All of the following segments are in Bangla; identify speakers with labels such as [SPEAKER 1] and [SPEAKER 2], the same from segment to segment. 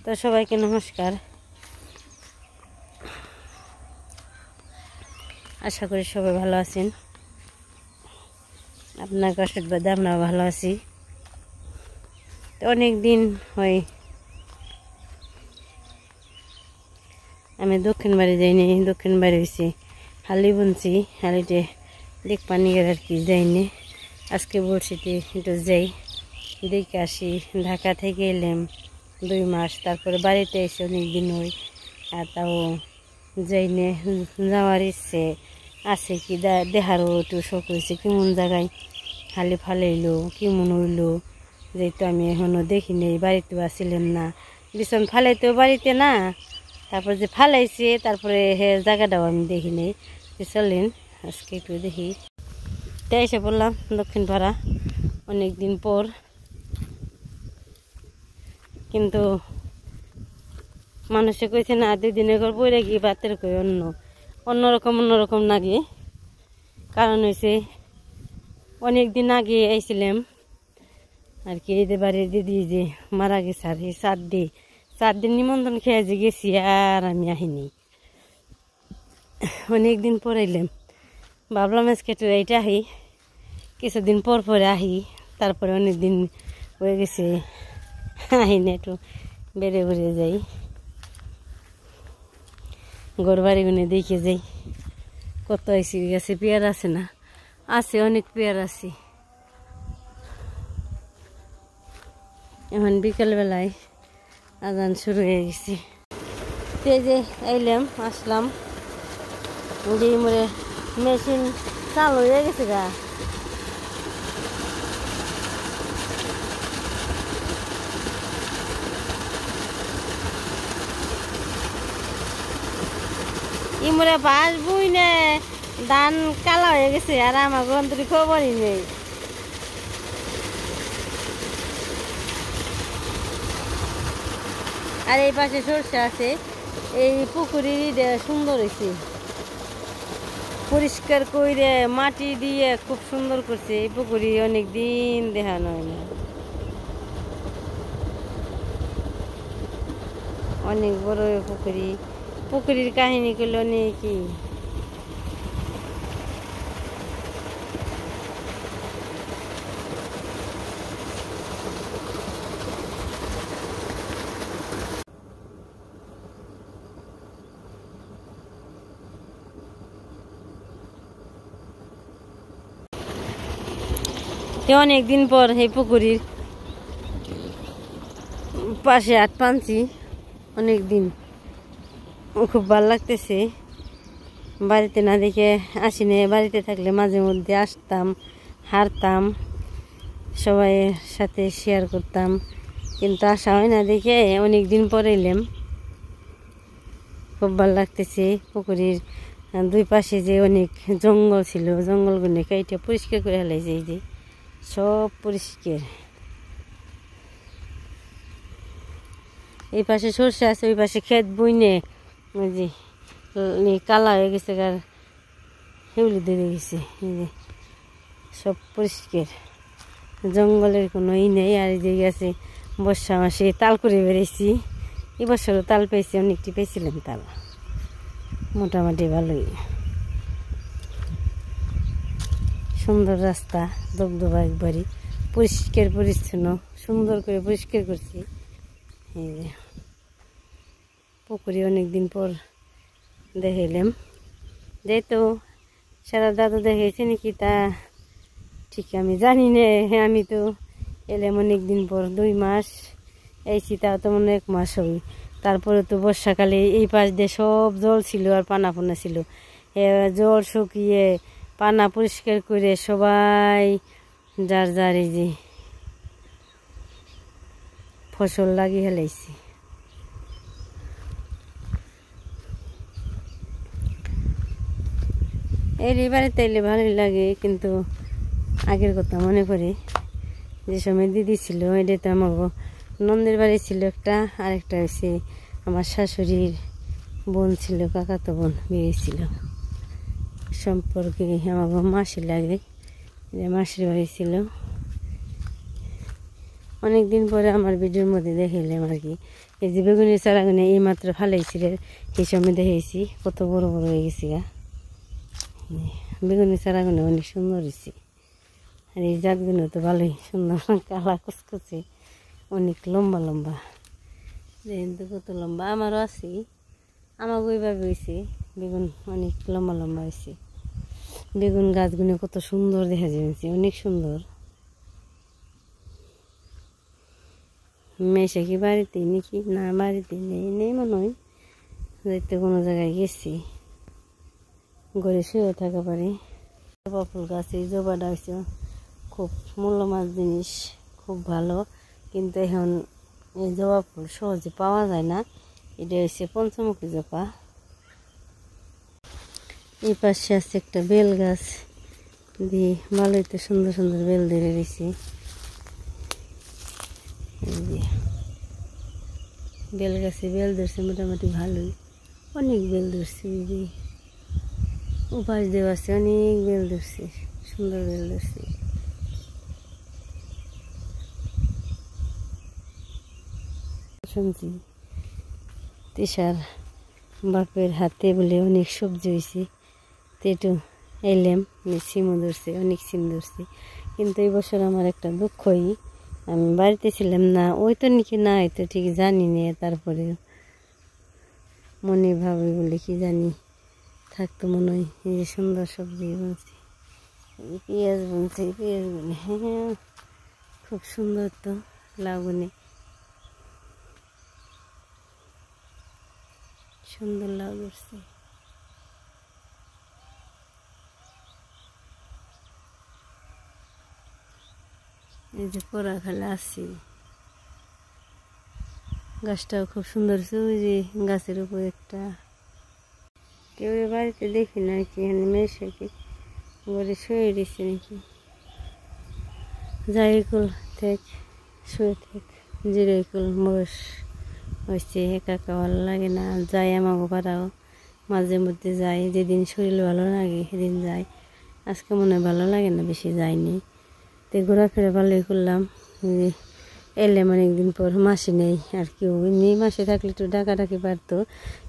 [SPEAKER 1] তো সবাইকে নমস্কার। আশা করি সবাই ভালো আছেন। আপনার আশীর্বাদে আমরা ভালো আছি। তো অনেক দিন হয় আমি দক্ষিণ বাড়ি যাইনি। দক্ষিণ বাড়ি হয়েছি হালি বুনছি, হালিতে দেখ পানি আর কি যাইনি। আজকে বলছি একটু যাই দেখে আসি। ঢাকা থেকে এলাম 2 মাস, তারপরে বাড়িতে এসে অনেক দিন হই, আর তাও যাইনে। যাওয়ার ইচ্ছে আছে, কি দেখারও একটু শখ হয়েছে কেমন জায়গায় হালি ফালাইলো, কেমন হইলো, যেহেতু আমি এখনও দেখি নেই। বাড়িতেও আসছিলাম না, বিছন ফালাইতেও বাড়িতে না, তারপর যে ফালাইছে তারপরে জায়গাটাও আমি দেখি নেই। চলেন আজকে একটু দেখি। তাই এসে বললাম দক্ষিণ পাড়া অনেক দিন পর, কিন্তু মানুষে কইছে না 2 দিনের ঘর বইরে গিয়ে বাতের কই অন্যরকম লাগে। কারণ হয়েছে অনেক দিন আগে আইছিলাম আর কি, এদের বাড়ির দিদি যে মারা গেছে, আর এই 4 দিন নিমন্ত্রণ খেয়ে যে গেছি, আর আমি আহিনি। অনেক দিন পর এলাম, ভাবলাম আজকে একটু এইটা আহি, কিছুদিন পর পরে আহি। তারপরে অনেক দিন হয়ে গেছে আহিনি, একটু বেড়ে বেড়ে যাই, ঘর বাড়িগুলো দেখে যাই। কত আইসি গেছে, পেয়ার আছে না? আছে, অনেক পেয়ার আছে। এখন বিকালবেলায় আজান শুরু হয়ে গেছে। এই যে আইলাম, আসলাম, যে মরে মেশিন চালু হয়ে গেছে গা। ইমরে বাস বুই নে ধান কালা হয়ে গেছে, আর আমার গন্তরি খবরই নেই। আর এই পাশে সরষে আছে, এই পুকুরের সুন্দর হয়েছে, পরিষ্কার করে মাটি দিয়ে খুব সুন্দর করছে। এই পুকুরি অনেক দিন দেখানো হয় না, অনেক বড় পুকুরির কাহিনী করলে অনেকই। অনেক দিন পর এই পুকুরির পাশে হাট পানছি, অনেক দিন খুব ভালো লাগতেছে। বাড়িতে না দেখে আসি না, বাড়িতে থাকলে মাঝে মধ্যে আসতাম, হারতাম, সবাই সাথে শেয়ার করতাম, কিন্তু আসা হয় না দেখে অনেক দিন পর এলাম। খুব ভালো লাগতেছে। পুকুরের 2 পাশে যে অনেক জঙ্গল ছিল, জঙ্গলগুলো কেটে পরিষ্কার করে ফেলাইছে, এই যে সব পরিষ্কার। এই পাশে সরষে আছে, ওই পাশে ক্ষেত বইনে ওই যে কালা হয়ে গেছে, আর হেউলি ধরে গেছে, এই যে সব পরিষ্কার, জঙ্গলের কোনো ই নেই। আর এই যে গেছে বর্ষা মাসে তাল করে বেড়েছি, এই বছরও তাল পেয়েছি, অনেকটি পেয়েছিলাম তাল, মোটামুটি ভালোই। সুন্দর রাস্তা, দবদবা একবারই, পরিষ্কার পরিচ্ছন্ন, সুন্দর করে পরিষ্কার করছি। এই যে পুকুরে অনেক দিন পর দেখাইলাম, যেহেতু সারা দাদু দেখাইছে নাকি তা ঠিক আমি জানি না। আমি তো এলাম অনেক দিন পর, 2 মাস এইছি, তাও তো মনে 1 মাস হবে। তারপরে তো বর্ষাকালে এই পাশ দিয়ে সব জল ছিল, আর পানা পোনা ছিল। জল শুকিয়ে পানা পরিষ্কার করে সবাই যার যার এই যে ফসল লাগিয়ে ফেলাইছি। এই বাড়িতে এলে ভালোই লাগে, কিন্তু আগের কথা মনে পড়ে। যে সময় দিদি ছিল, এটা তো আমার নন্দের বাড়ি ছিল একটা, আরেকটা হয়েছে আমার শাশুড়ির বোন ছিল, কাকাতো বোন বিয়ে ছিল, সম্পর্কে আমার মাসি লাগে, মাসির বাড়ি ছিল। অনেক দিন পরে আমার ভিডিওর মধ্যে দেখাইলাম আর কি, এই যে বেগুনের চারাগুলো এই মাত্র ফালাইছিল, এই সময় দেখেছি কত বড় বড় হয়ে গেছে গা। বেগুনের চারাগুলো অনেক সুন্দর হয়েছে, আর এই জাতগুলো তো ভালোই সুন্দর, কালা কুচকুচে, অনেক লম্বা লম্বা। কিন্তু কত লম্বা, আমারও আছে, আমাকে ওইভাবে হয়েছে বেগুন, অনেক লম্বা লম্বা হয়েছে। বেগুন গাছগুলো কত সুন্দর দেখা যাচ্ছে, অনেক সুন্দর। মেশে কি বাড়িতে নাকি? না, বাড়িতে নেই মনে হয়, যাইতে কোনো জায়গায় গেছি, ঘরে শুয়ে থাকা পারে। জবা ফুল গাছ, এই জবাটা হয়েছে খুব মূল্যবান জিনিস, খুব ভালো, কিন্তু এখন এই জবা ফুল সহজে পাওয়া যায় না। এটা হচ্ছে পঞ্চমুখী জবা। এই পাশে আছে একটা বেল গাছ, দিয়ে ভালোই তো সুন্দর সুন্দর বেল ধরে রয়েছে। বেল গাছে বেল ধরছে মোটামুটি ভালোই, অনেক বেল ধরছে। যে উপাস দেওয়া আছে, অনেক বেল ধরছে, সুন্দর বেল ধরছে। শুনছি তিশার বাপের হাতে বলে অনেক সবজি হয়েছে, তো একটু এলাম, সিমও ধরছে, অনেক সিম ধরছে। কিন্তু এই বছর আমার একটা দুঃখই, আমি বাড়িতে ছিলাম না, ওই তো নাকি না হয়তো ঠিক জানি না, তারপরে মনে ভাবি বলে কি জানি থাকতো মনে হয়। এই যে সুন্দর সবজি বুনছি, পেঁয়াজ বুনছি, পেঁয়াজ বুনে, হ্যাঁ খুব সুন্দর তো লাউ বুনে, সুন্দর লাউ ধরছে। এই যে পোড়া খালে আসছি, গাছটাও খুব সুন্দর। ওই যে গাছের উপর একটা কেউ বাড়িতে দেখি না আর কি, এখানে মেশে কি ঘরে শুয়ে দিচ্ছে নাকি, যাইকুল থেক শুয়ে থেক জিরাইকুল বয়স হয়েছে, একা একা ভালো লাগে না। যাই আমাকে পাড়াও মাঝে মধ্যে যাই, যেদিন শরীর ভালো লাগে সেদিন যাই, আজকে মনে হয় ভালো লাগে না, বেশি যাইনি। তো ঘোরাফেরা ভালোই করলাম। এলাম অনেকদিন পর, মাসি নেই আর কেউ নেই, মাসে থাকলে একটু ডাকাডাকি পারতো,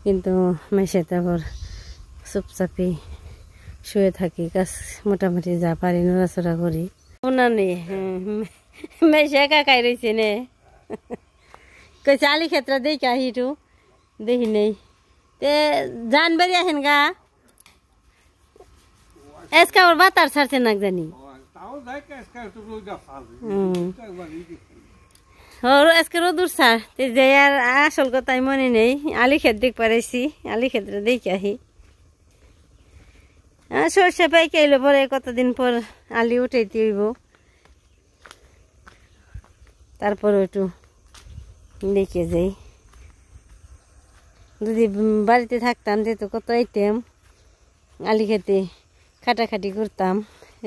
[SPEAKER 1] কিন্তু মাসে তারপর চুপচাপি শুয়ে থাকি, কাজ মোটামুটি যা পারি নড়াচড়া করি। ওনা নেই, মেসে একা খাই রয়েছে নে, কইছে আলি ক্ষেত্রে দেখি আহিটু, দেখি নেই তে জান বেরিয়ে আসেন গা, এসকা ওর বাতার ছাড়ছে না জানি, আজকে রোদুর ছাড় যে, আর আসল কথাই মনে নেই। আলি ক্ষেত দেখ পারাইছি, আলি ক্ষেত্রে দেখি আহি, সর্ষে পাইকে এলো পরে কতদিন পর আলি উঠাইতে হইব, তারপর একটু দেখে যাই। যদি বাড়িতে থাকতাম যেহেতু কত আইটেম, আলি খেতে খাটাখাটি করতাম,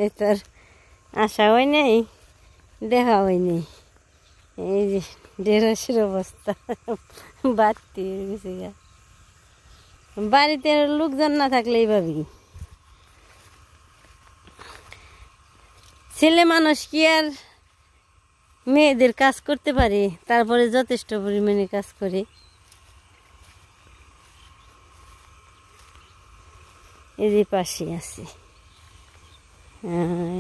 [SPEAKER 1] এই তার আশা হয় নাই, দেখা হয় নাই। এই যে ঢেঁড়সের অবস্থা বাড়তি হয়ে গেছে গা, বাড়িতে লোকজন না থাকলে এইভাবেই। ছেলে মানুষ কি আর মেয়েদের কাজ করতে পারে, তারপরে যথেষ্ট পরিমাণে কাজ করে। এই যে পাশে আছে,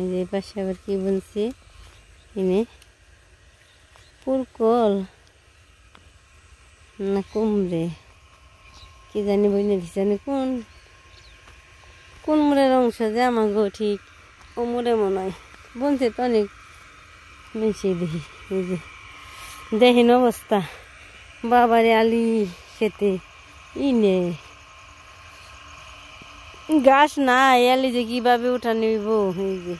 [SPEAKER 1] এই যে পাশে আবার কি বলছি, এনে পুরকল না কুমড়ে কি জানি বই না জানি কোন কোন মুড়ের অংশ যে আমার গো ঠিক ও মুড়ে মনে হয় বলছে তো, অনেক বেশি দেখি। এই যে দেখেন অবস্থা, বাবারে আলি খেতে ইনে গাছ না, আলি যে কিভাবে উঠা নিব। এই যে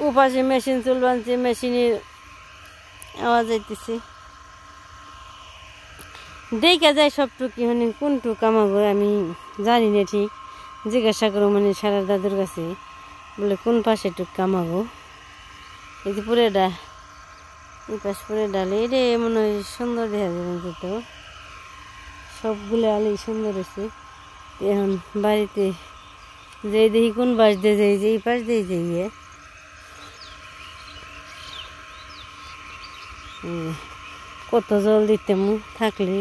[SPEAKER 1] উপাসে মেশিন চলবানছে, মেশিনের আওয়াজ আইতেছে, দেখা যায় সবটুকু, মানে কোনটুক আমাগো আমি জানি না ঠিক, জিজ্ঞাসা করো মানে সারা দাদুর কাছে, বলে কোন পাশে টুক কামাগো। এই যে পুরে ডাল, এই পাশ পুরে ডাল, এটা মনে হয় সুন্দর দেখা যাবে, তো সবগুলো আলি সুন্দর হয়েছে। এখন বাড়িতে যেই দেখি কোন পাশ দিয়ে যাই, যে এই পাশ দিয়ে যাইয়ে কত জল দিতে থাকলে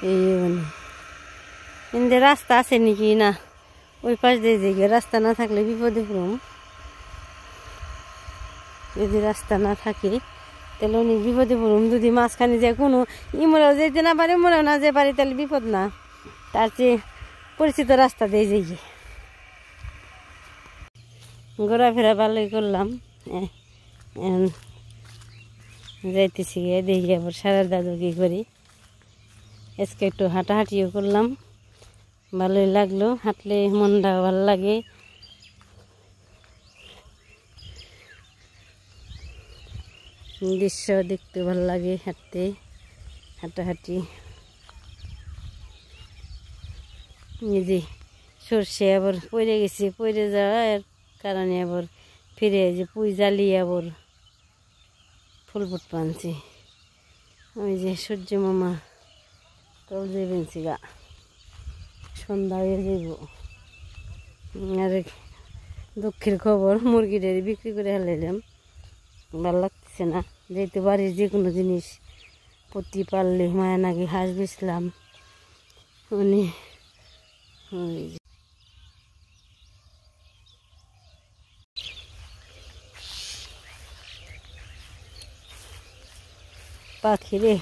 [SPEAKER 1] এই মানে কিন্তু রাস্তা আছে নাকি না ওই পাশ দিয়ে যে রাস্তা না থাকলে বিপদে পড়ুম যদি রাস্তা না থাকে তাহলে অনেক বিপদে পড়ুম যদি মাঝখানে যায় কোনো ইমরাও যেতে না পারে মোরাও না যে পারে তাহলে বিপদ না তার চেয়ে পরিচিত রাস্তা দিয়ে যাই ঘোরাফেরা ভালোই করলাম যাইতেছি গিয়ে দেখি আবার সারার দাদু কি করি আজকে একটু হাঁটাহাঁটিও করলাম ভালোই লাগলো হাঁটলে মনটা ভালো লাগে দৃশ্য দেখতে ভালো লাগে হাঁটাহাঁটি যে সর্ষে আবার পড়ে গেছে পড়ে যাওয়ার কারণে আবার ফিরে যে পুই জ্বালিয়ে আবার ফুল ফুট পানছি ওই যে সূর্য মামা তল যাবেনছি গা সন্ধ্যা হয়ে যাইব আর দুঃখের খবর মুরগিটারি বিক্রি করে হালাইলাম ভালো লাগতেছে না যেহেতু বাড়ির যে কোনো জিনিস প্রতি পারলে মায়া নাকি হাঁস বেচলাম মানে পাখিরে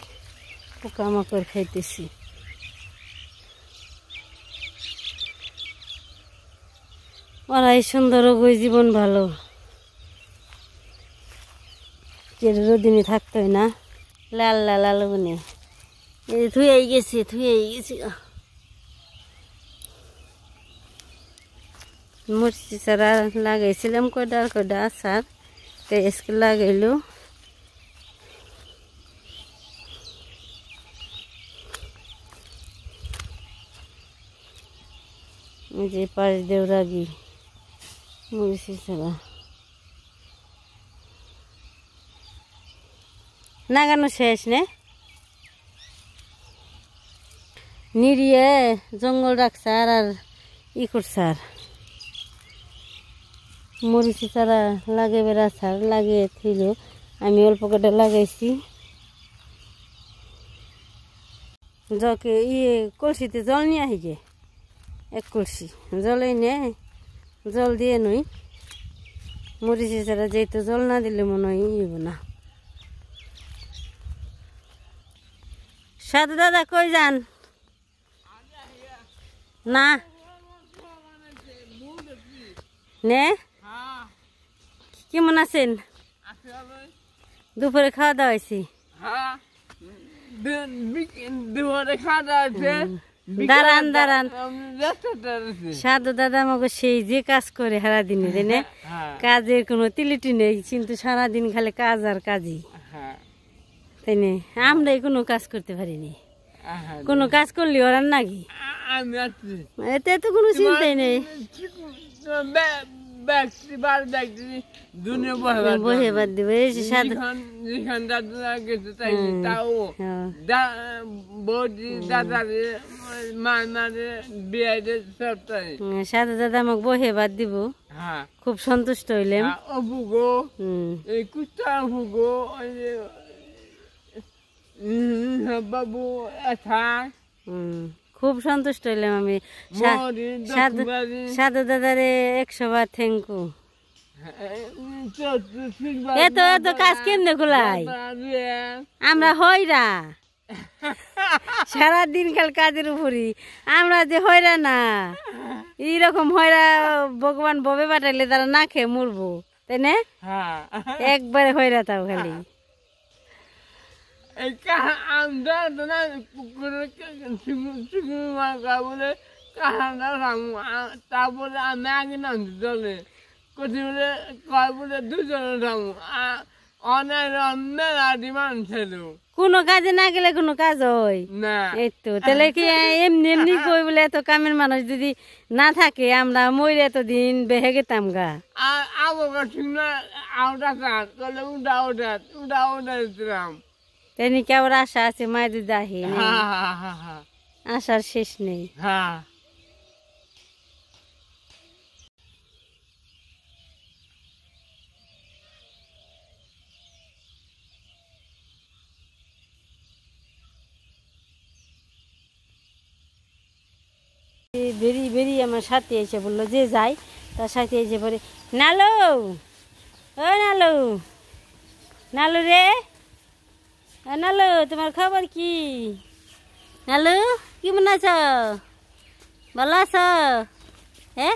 [SPEAKER 1] পোকামাকড় খাইতেছি ওরাই সুন্দর ওই জীবন ভালো রোদিনে থাকতো না লাল লাল আলো বনে ধুয়েই গেছি মরচি চারা লাগাইছিলাম কয়টা আচার তো আজকে লাগাইলো যে পাশ দেওরাগি মরচি চারা লাগানো শেষ নে নিরিয়ে জঙ্গল রাখছার আর ই করছার মরিচি চারা লাগে বেড়াছার লাগিয়ে থইল আমি অল্প কটা লাগাইছি জকে কলসিতে জল নিয়ে আহি গে এক কলসি জলেই নে জল দিয়ে নই মরিচি চারা যেহেতু জল না দিলে মনে হয় ইব না সাধু দাদা কই যান না নে কেমন আছেন দুপুরে খাওয়া দাওয়া হয়েছি দাঁড়ান সাধু দাদা আমাকে সেই যে কাজ করে সারাদিনে জানে কাজের কোনো তিলিটি নেই কিন্তু সারাদিন খালি কাজ আর কাজই তাই না আমরাই কোনো কাজ করতে পারিনি কোনো কাজ করলি ওরার নাকি এতে তো কোনো চিন্তাই নেই বহে বাদ দিব এই যে সাধু সাধু দাদা আমাকে বহে বাদ দিব খুব সন্তুষ্ট হইলাম বাবু খুব সন্তুষ্ট হইলাম আমি সাধু দাদারে 100 বার থ্যাংক ইউ এত এত কাজ কেমনে খোলাই আমরা হইরা সারাদিন কাল কাজের উপরই আমরা যে হইরা না এইরকম হইরা ভগবান ববে পাঠাইলে তারা না খেয়ে মরবো তাই না একবারে হইরা তাও খালি
[SPEAKER 2] তারপরে আমি আগে নামছি জলে কোথায় বলে কয় বলে দুজনে নামু অনেক মেলা ডিমান্ড ছিল
[SPEAKER 1] কোনো কাজে না গেলে কোনো কাজ হয়
[SPEAKER 2] না
[SPEAKER 1] এই তো তাহলে কি এমনি এমনি কই বলে এত কামের মানুষ যদি না থাকে আমরা মরে এতদিন বেহে গেতাম গা
[SPEAKER 2] আর আবহাওয়া ঠিক না আউটা কাজ করলে উঠা দিতাম
[SPEAKER 1] তেমনি কি আবার আশা আছে মায়ের দিদা আহি আশার শেষ নেই বেরিয়ে বেরিয়ে আমার সাথে এসে বললো যে যাই, তার সাথে এসে পরে নালো, ও নালো, নালু রে, নালু তোমার খবর কি? নালু কেমন আছো, ভালো আছো? হ্যাঁ